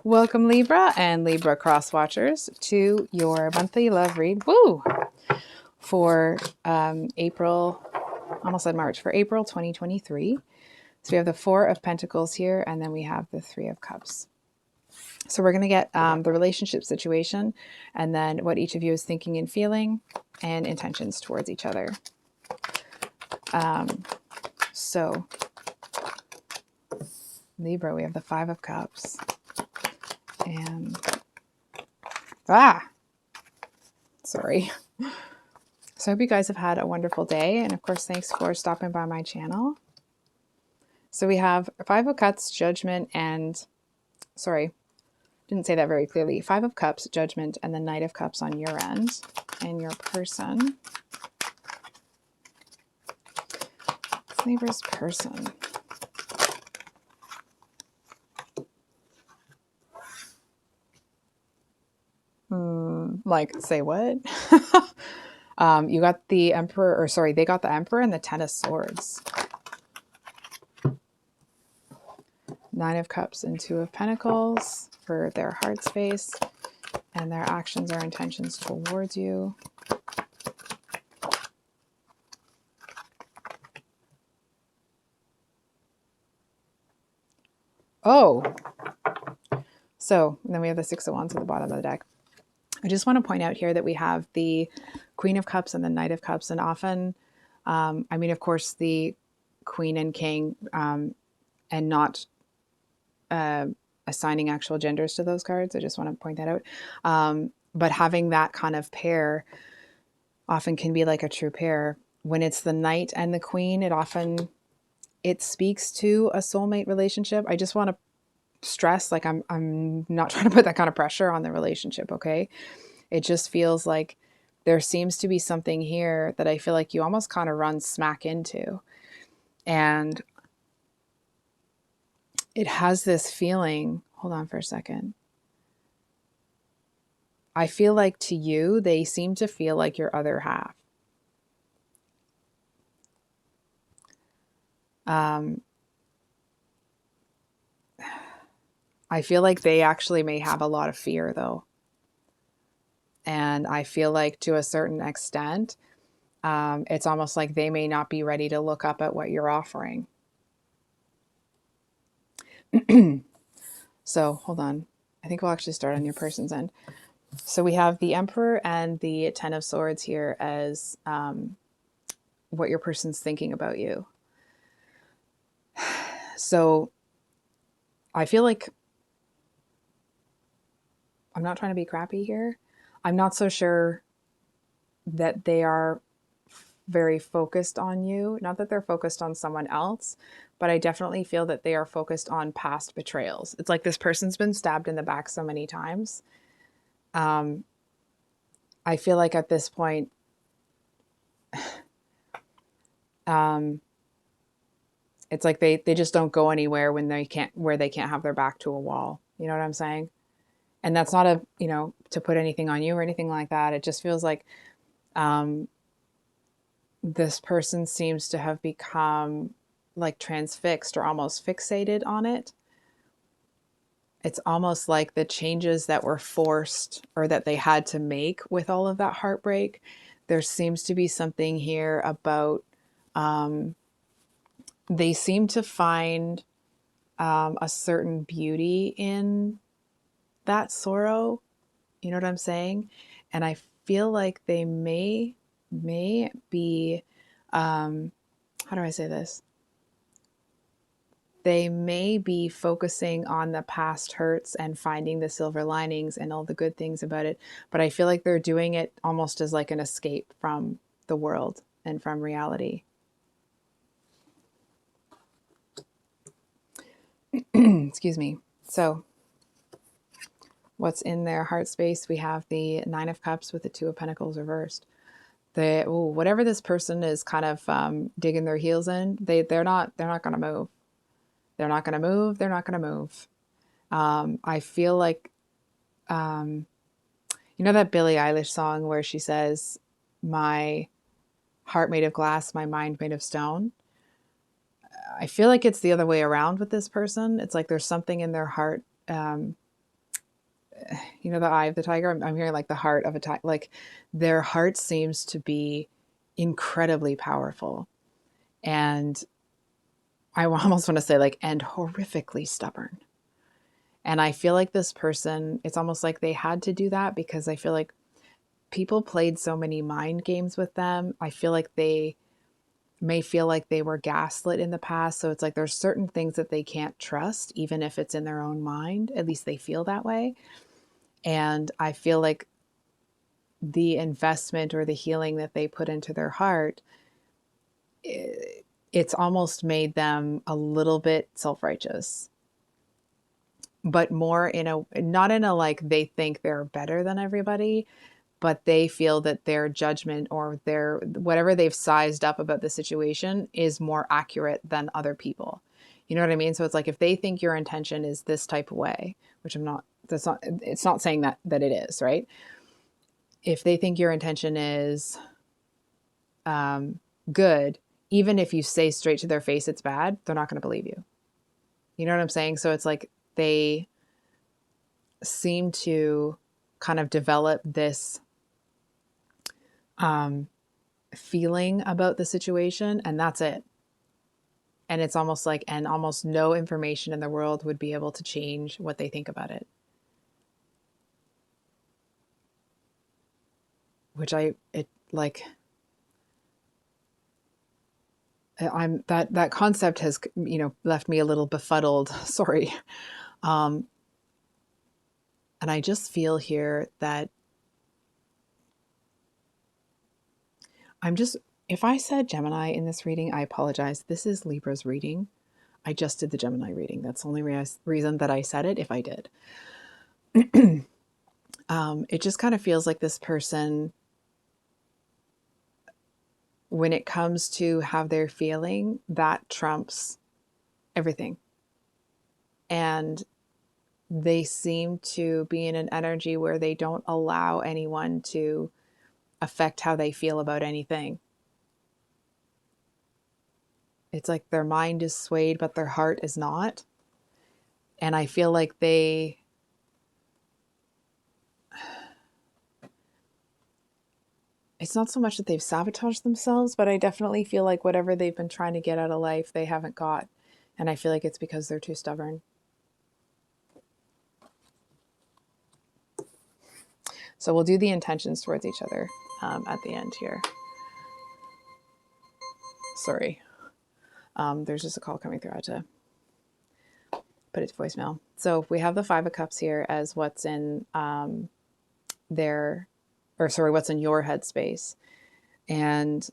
Welcome Libra and Libra cross watchers to your monthly love read. Woo! For April, almost said March, for April 2023. So we have the Four of Pentacles here, and then we have the Three of Cups. So we're going to get the relationship situation, and then what each of you is thinking and feeling, and intentions towards each other. So Libra, we have the Five of Cups. And sorry. So I hope you guys have had a wonderful day, and of course thanks for stopping by my channel. So we have Five of Cups, Judgment, and sorry, didn't say that very clearly. Five of Cups, Judgment, and the Knight of Cups on your end and your person. Libra's person. Like, say what? You got the Emperor, or sorry, they got the Emperor and the Ten of Swords. Nine of Cups and Two of Pentacles for their heart space and their actions or intentions towards you. Oh, so then we have the Six of Wands at the bottom of the deck. I just want to point out here that we have the Queen of Cups and the Knight of Cups, and often, I mean, of course, the Queen and King, and not assigning actual genders to those cards. I just want to point that out. But having that kind of pair often can be like a true pair. When it's the Knight and the Queen, it speaks to a soulmate relationship. I just want to stress, like, I'm not trying to put that kind of pressure on the relationship, okay? It just feels like there seems to be something here that I feel like you almost kind of run smack into. And it has this feeling, hold on for a second. I feel like to you, they seem to feel like your other half. I feel like they actually may have a lot of fear though. And I feel like to a certain extent, it's almost like they may not be ready to look up at what you're offering. So hold on. I think we'll actually start on your person's end. So we have the Emperor and the Ten of Swords here as what your person's thinking about you. So I feel like, I'm not trying to be crappy here. I'm not so sure that they are very focused on you. Not that they're focused on someone else, but I definitely feel that they are focused on past betrayals. It's like this person's been stabbed in the back so many times. I feel like at this point, it's like they just don't go anywhere when they can't have their back to a wall. You know what I'm saying? And that's not to put anything on you or anything like that. It just feels like this person seems to have become like transfixed or almost fixated on it. It's almost like the changes that were forced or that they had to make with all of that heartbreak. There seems to be something here about they seem to find a certain beauty in that sorrow. You know what I'm saying? And I feel like they may be, how do I say this? They may be focusing on the past hurts and finding the silver linings and all the good things about it. But I feel like they're doing it almost as like an escape from the world and from reality. Excuse me. So what's in their heart space? We have the Nine of Cups with the Two of Pentacles reversed. Whatever this person is kind of digging their heels in, they're not going to move. They're not going to move. They're not going to move. I feel like, you know that Billie Eilish song where she says, "My heart made of glass, my mind made of stone." I feel like it's the other way around with this person. It's like there's something in their heart you know, the eye of the tiger. I'm hearing like the heart of a tiger. Like their heart seems to be incredibly powerful. And I almost want to say like, and horrifically stubborn. And I feel like this person, it's almost like they had to do that because I feel like people played so many mind games with them. I feel like they may feel like they were gaslit in the past. So it's like there's certain things that they can't trust, even if it's in their own mind. At least they feel that way. And I feel like the investment or the healing that they put into their heart, it's almost made them a little bit self-righteous, but more in a, not in a like they think they're better than everybody, but they feel that their judgment or their whatever they've sized up about the situation is more accurate than other people. You know what I mean? So it's like if they think your intention is this type of way, which I'm not, that's not, it's not saying that it is, right? If they think your intention is good, even if you say straight to their face it's bad, they're not going to believe you. You know what I'm saying? So it's like they seem to kind of develop this feeling about the situation, and that's it. And it's almost like, and almost no information in the world would be able to change what they think about it. Which I'm that concept has, you know, left me a little befuddled. Sorry. And I just feel here that if I said Gemini in this reading, I apologize. This is Libra's reading. I just did the Gemini reading. That's the only reason that I said it, if I did. It just kind of feels like this person, when it comes to how they're feeling, that trumps everything. And they seem to be in an energy where they don't allow anyone to affect how they feel about anything. It's like their mind is swayed, but their heart is not. And I feel like it's not so much that they've sabotaged themselves, but I definitely feel like whatever they've been trying to get out of life, they haven't got. And I feel like it's because they're too stubborn. So we'll do the intentions towards each other at the end here. Sorry. There's just a call coming through. I had to put it to voicemail. So we have the 5 of Cups here as what's in what's in your headspace. And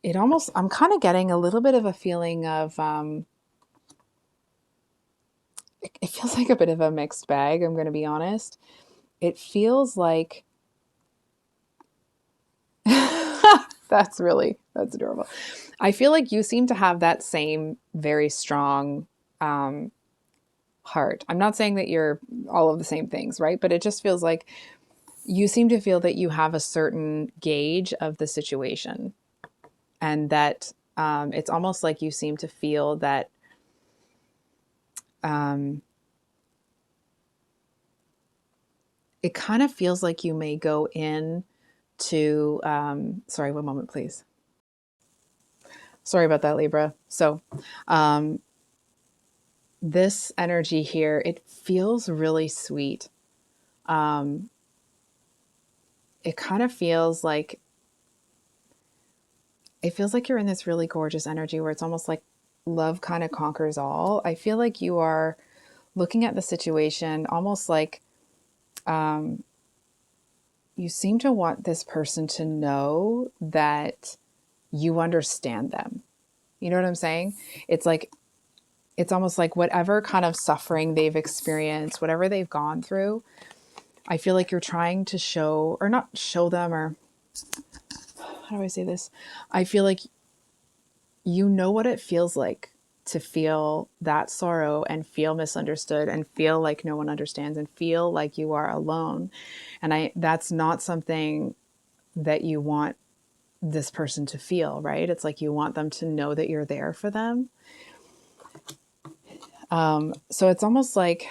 it almost, I'm kind of getting a little bit of a feeling of, it feels like a bit of a mixed bag, I'm going to be honest. It feels like, that's adorable. I feel like you seem to have that same very strong heart. I'm not saying that you're all of the same things, right? But it just feels like you seem to feel that you have a certain gauge of the situation, and that it's almost like you seem to feel that it kind of feels like you may go in to, sorry, one moment, please. Sorry about that, Libra. So this energy here, it feels really sweet. It kind of feels like you're in this really gorgeous energy where it's almost like love kind of conquers all. I feel like you are looking at the situation almost like you seem to want this person to know that you understand them. You know what I'm saying? It's like, it's almost like whatever kind of suffering they've experienced, whatever they've gone through, I feel like you're trying to show, or not show them, or how do I say this? I feel like you know what it feels like to feel that sorrow and feel misunderstood and feel like no one understands and feel like you are alone. And that's not something that you want this person to feel, right? It's like you want them to know that you're there for them. So it's almost like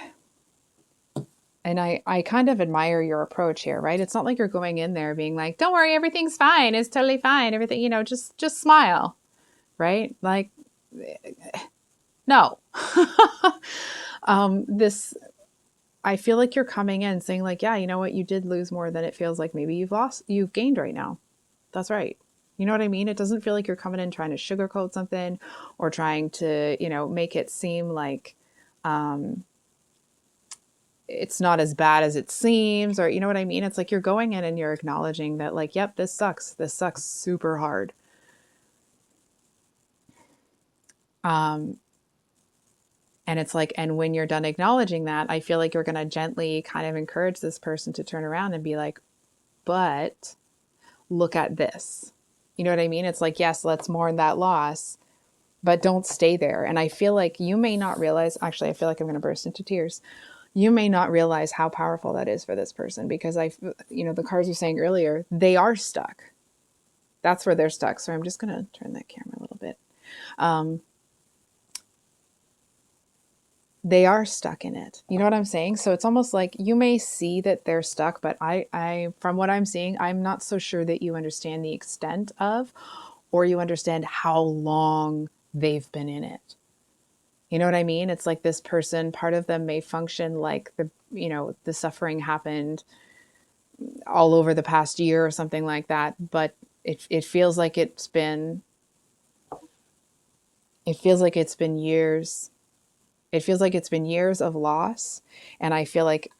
And I kind of admire your approach here, right? It's not like you're going in there being like, don't worry, everything's fine. It's totally fine. Everything, just smile, right? Like, no. This, I feel like you're coming in saying like, yeah, you know what? You did lose more than it feels like maybe you've gained right now. That's right. You know what I mean? It doesn't feel like you're coming in trying to sugarcoat something or trying to, make it seem like, it's not as bad as it seems, or you know what I mean? It's like you're going in and you're acknowledging that like, yep, this sucks. This sucks super hard. And it's like, and when you're done acknowledging that, I feel like you're going to gently kind of encourage this person to turn around and be like, but look at this. You know what I mean? It's like, yes, let's mourn that loss, but don't stay there. And I feel like you may not realize, actually, I feel like I'm going to burst into tears. You may not realize how powerful that is for this person because the cards were saying earlier, they are stuck. That's where they're stuck. So I'm just going to turn that camera a little bit. They are stuck in it. You know what I'm saying? So it's almost like you may see that they're stuck, but I from what I'm seeing, I'm not so sure that you understand the extent of, or you understand how long they've been in it. You know what I mean? It's like this person, part of them may function like the suffering happened all over the past year or something like that, but it feels like it's been years. It feels like it's been years of loss. And I feel like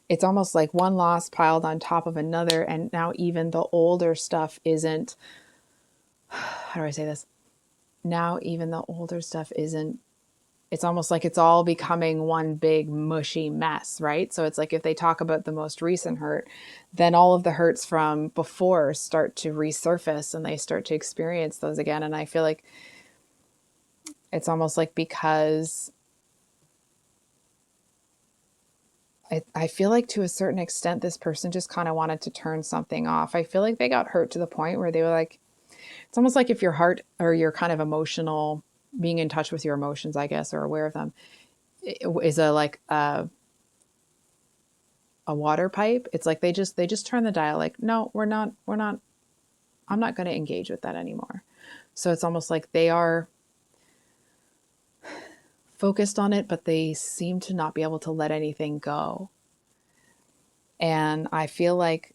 it's almost like one loss piled on top of another. And now even the older stuff isn't, how do I say this? Now even the older stuff isn't, it's almost like it's all becoming one big mushy mess, right? So it's like if they talk about the most recent hurt, then all of the hurts from before start to resurface and they start to experience those again. And I feel like it's almost like because I feel like to a certain extent, this person just kind of wanted to turn something off. I feel like they got hurt to the point where they were like, it's almost like if your heart or your kind of emotional, being in touch with your emotions, I guess, or aware of them, is a water pipe. It's like they just turn the dial like, no, we're not, I'm not going to engage with that anymore. So it's almost like they are focused on it, but they seem to not be able to let anything go. And I feel like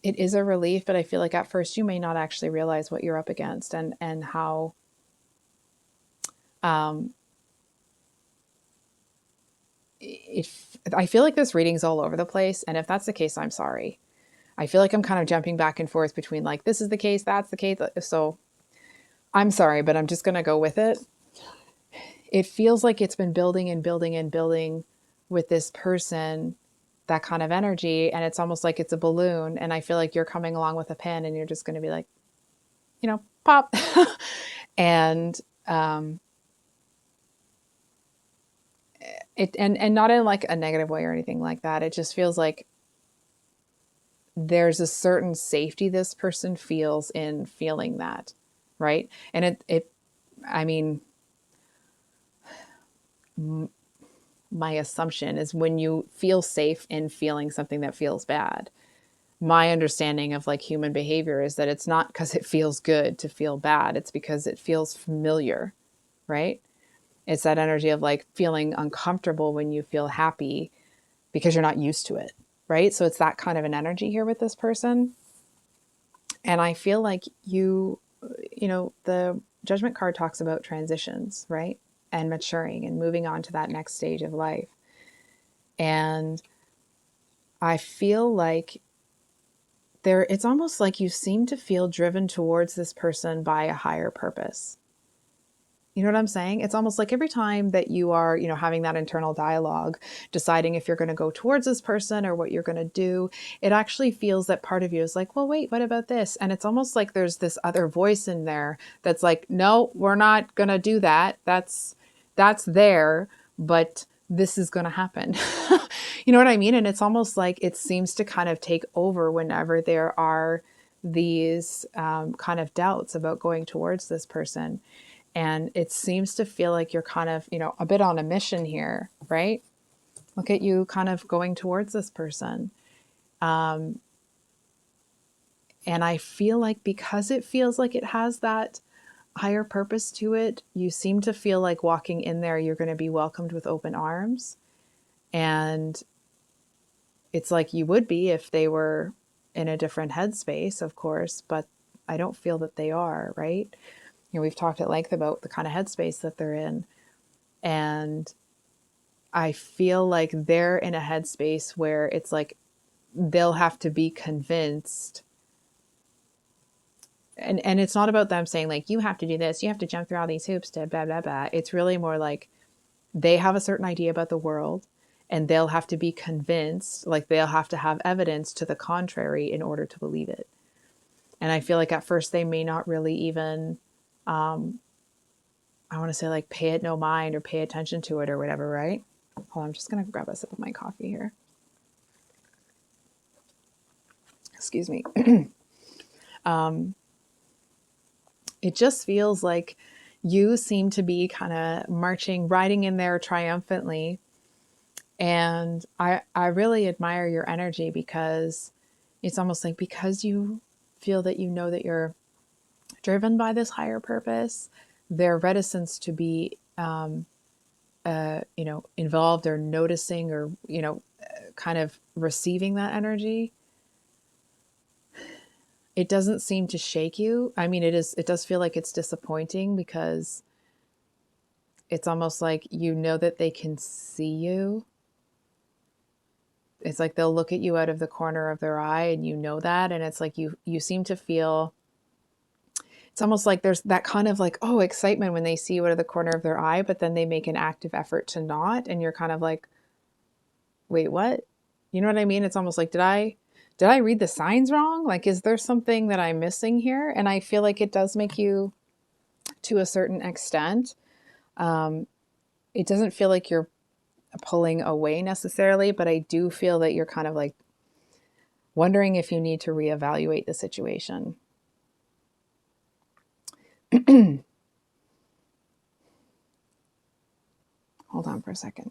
it is a relief, but I feel like at first you may not actually realize what you're up against and how, I feel like this reading's all over the place. And if that's the case, I'm sorry. I feel like I'm kind of jumping back and forth between like, this is the case, that's the case. So I'm sorry, but I'm just going to go with it. It feels like it's been building and building and building with this person, that kind of energy. And it's almost like it's a balloon. And I feel like you're coming along with a pen and you're just going to be like, pop. And, and not in like a negative way or anything like that. It just feels like there's a certain safety this person feels in feeling that. Right. And I mean, my assumption is when you feel safe in feeling something that feels bad, my understanding of like human behavior is that it's not because it feels good to feel bad. It's because it feels familiar. Right. It's that energy of like feeling uncomfortable when you feel happy because you're not used to it. Right. So it's that kind of an energy here with this person. And I feel like the Judgment card talks about transitions, right? And maturing and moving on to that next stage of life. And I feel like it's almost like you seem to feel driven towards this person by a higher purpose. You know what I'm saying? It's almost like every time that you are, having that internal dialogue, deciding if you're going to go towards this person or what you're going to do, it actually feels that part of you is like, well, wait, what about this? And it's almost like there's this other voice in there that's like, no, we're not going to do that. That's there, but this is going to happen. You know what I mean? And it's almost like it seems to kind of take over whenever there are these kind of doubts about going towards this person. And it seems to feel like you're kind of, you know, a bit on a mission here, right? Look at you kind of going towards this person. And I feel like because it feels like it has that higher purpose to it, you seem to feel like walking in there, you're going to be welcomed with open arms. And it's like you would be if they were in a different headspace, of course, but I don't feel that they are, right? You know, we've talked at length about the kind of headspace that they're in. And I feel like they're in a headspace where it's like they'll have to be convinced. And it's not about them saying like, you have to do this, you have to jump through all these hoops to blah, blah, blah. It's really more like they have a certain idea about the world and they'll have to be convinced, like they'll have to have evidence to the contrary in order to believe it. And I feel like at first they may not really even, I want to say like pay it no mind or pay attention to it or whatever, right? Hold on, I'm just going to grab a sip of my coffee here. Excuse me. It just feels like you seem to be kind of riding in there triumphantly. And I really admire your energy because it's almost like because you feel that you know that you're driven by this higher purpose, their reticence to be, involved or noticing or, kind of receiving that energy, it doesn't seem to shake you. I mean, it does feel like it's disappointing because it's almost like you know that they can see you. It's like they'll look at you out of the corner of their eye and you know that. And it's like you seem to feel, it's almost like there's that kind of like, oh, excitement when they see you out of the corner of their eye, but then they make an active effort to not. And you're kind of like, wait, what? You know what I mean? It's almost like, did I read the signs wrong? Like, is there something that I'm missing here? And I feel like it does make you, to a certain extent, it doesn't feel like you're pulling away necessarily, but I do feel that you're kind of like wondering if you need to reevaluate the situation. Hold on for a second.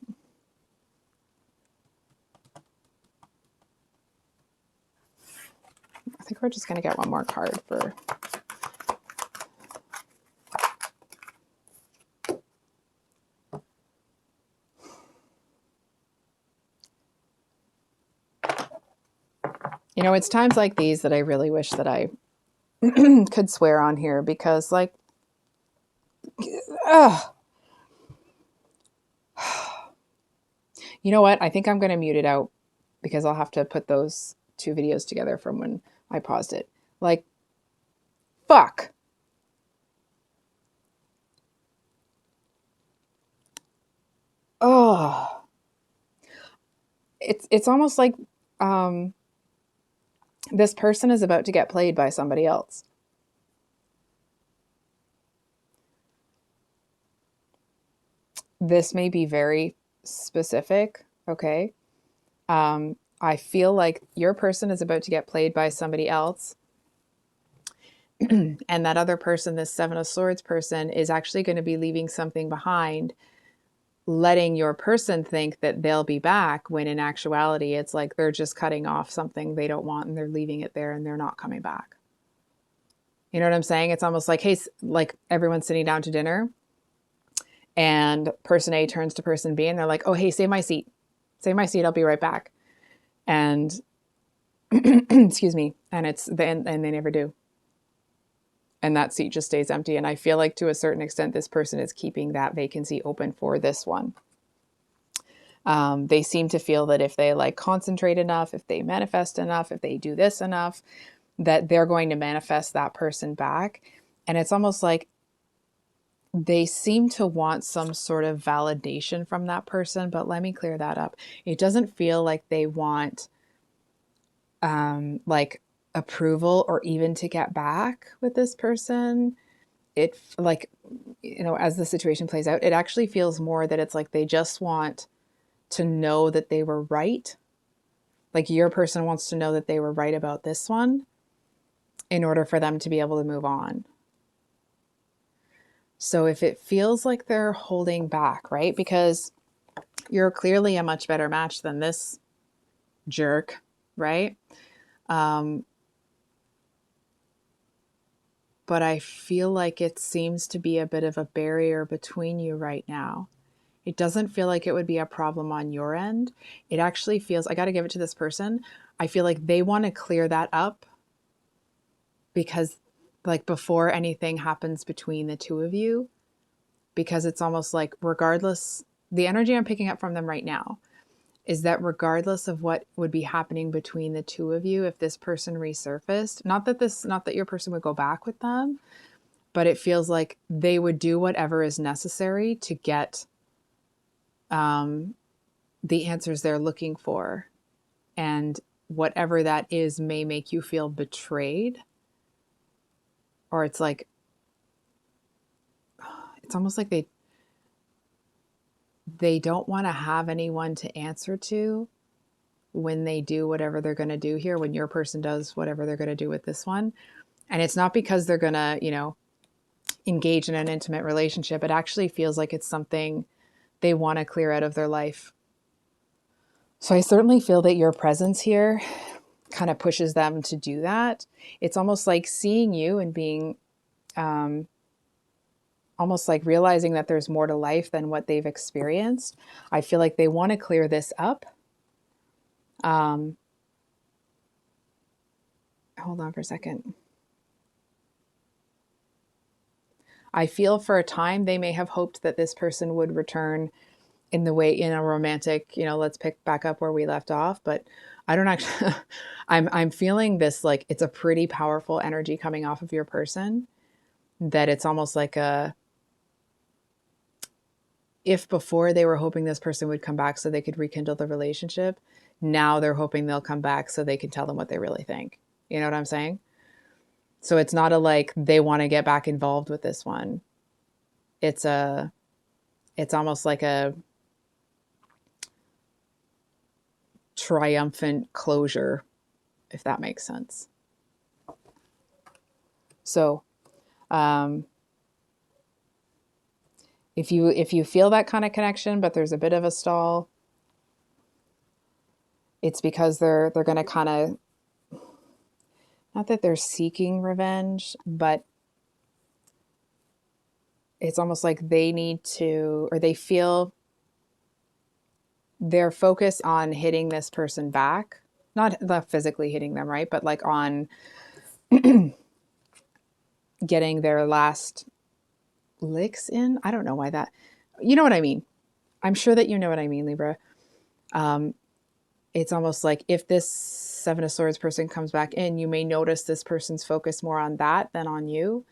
I think we're just going to get one more card for... You know, it's times like these that I really wish that I could swear on here because, like, you know what? I think I'm going to mute it out because I'll have to put those two videos together from when I paused it. Like, fuck. Oh, it's almost like this person is about to get played by somebody else. This may be very specific, okay? I feel like your person is about to get played by somebody else. And that other person, this Seven of Swords person, is actually going to be leaving something behind, letting your person think that they'll be back, when in actuality, it's like they're just cutting off something they don't want and they're leaving it there and they're not coming back. You know what I'm saying? It's almost like, hey, like everyone's sitting down to dinner and person A turns to person B and they're like, oh, hey, save my seat. Save my seat. I'll be right back. And excuse me. And they never do. And that seat just stays empty. And I feel like to a certain extent, this person is keeping that vacancy open for this one. They seem to feel that if they like concentrate enough, if they manifest enough, if they do this enough, that they're going to manifest that person back. And it's almost like they seem to want some sort of validation from that person. But let me clear that up. It doesn't feel like they want like approval or even to get back with this person. It, like, you know, as the situation plays out, it actually feels more that it's like they just want to know that they were right. Like your person wants to know that they were right about this one in order for them to be able to move on. So if it feels like they're holding back, right? Because you're clearly a much better match than this jerk, right? Um, but I feel like it seems to be a bit of a barrier between you right now. It doesn't feel like it would be a problem on your end. It actually feels, I got to give it to this person. I feel like they want to clear that up because, like, before anything happens between the two of you, because it's almost like, regardless, the energy I'm picking up from them right now is that regardless of what would be happening between the two of you, if this person resurfaced, not that your person would go back with them, but it feels like they would do whatever is necessary to get the answers they're looking for. And whatever that is may make you feel betrayed. Or it's like, it's almost like they don't want to have anyone to answer to when they do whatever they're going to do here, when your person does whatever they're going to do with this one. And it's not because they're going to, engage in an intimate relationship. It actually feels like it's something they want to clear out of their life. So I certainly feel that your presence here kind of pushes them to do that. It's almost like seeing you and being almost like realizing that there's more to life than what they've experienced. I feel like they want to clear this up. Hold on for a second. I feel for a time they may have hoped that this person would return in a romantic, let's pick back up where we left off, but I don't actually I'm feeling this, like, it's a pretty powerful energy coming off of your person, that it's almost like if before they were hoping this person would come back so they could rekindle the relationship, now they're hoping they'll come back so they can tell them what they really think. You know what I'm saying? So it's not a like they want to get back involved with this one. It's almost like a triumphant closure, if that makes sense. So if you feel that kind of connection, but there's a bit of a stall, it's because they're going to kind of, not that they're seeking revenge, but it's almost like they need to, or they feel they're focused on hitting this person back, not physically hitting them, right? But like on getting their last licks in. I don't know why that, you know what I mean? I'm sure that you know what I mean, Libra. It's almost like if this Seven of Swords person comes back in, you may notice this person's focused more on that than on you.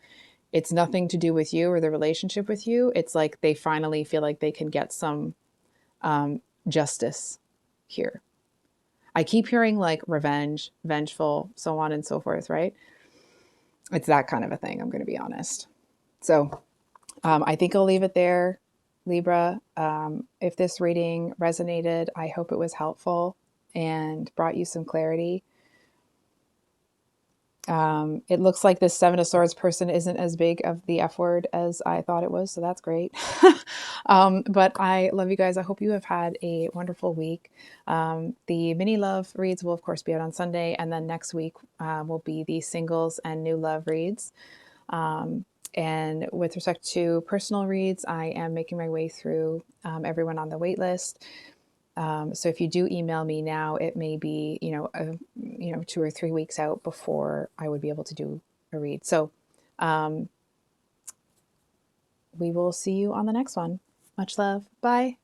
It's nothing to do with you or the relationship with you. It's like they finally feel like they can get some justice here. I keep hearing like revenge, vengeful, so on and so forth, right? It's that kind of a thing, I'm going to be honest. So I think I'll leave it there, Libra. If this reading resonated, I hope it was helpful and brought you some clarity. It looks like this Seven of Swords person isn't as big of the F word as I thought it was, so that's great. But I love you guys. I hope you have had a wonderful week. The mini love reads will, of course, be out on Sunday, and then next week will be the singles and new love reads. And with respect to personal reads, I am making my way through everyone on the wait list. So if you do email me now, it may be, 2 or 3 weeks out before I would be able to do a read. So we will see you on the next one. Much love. Bye.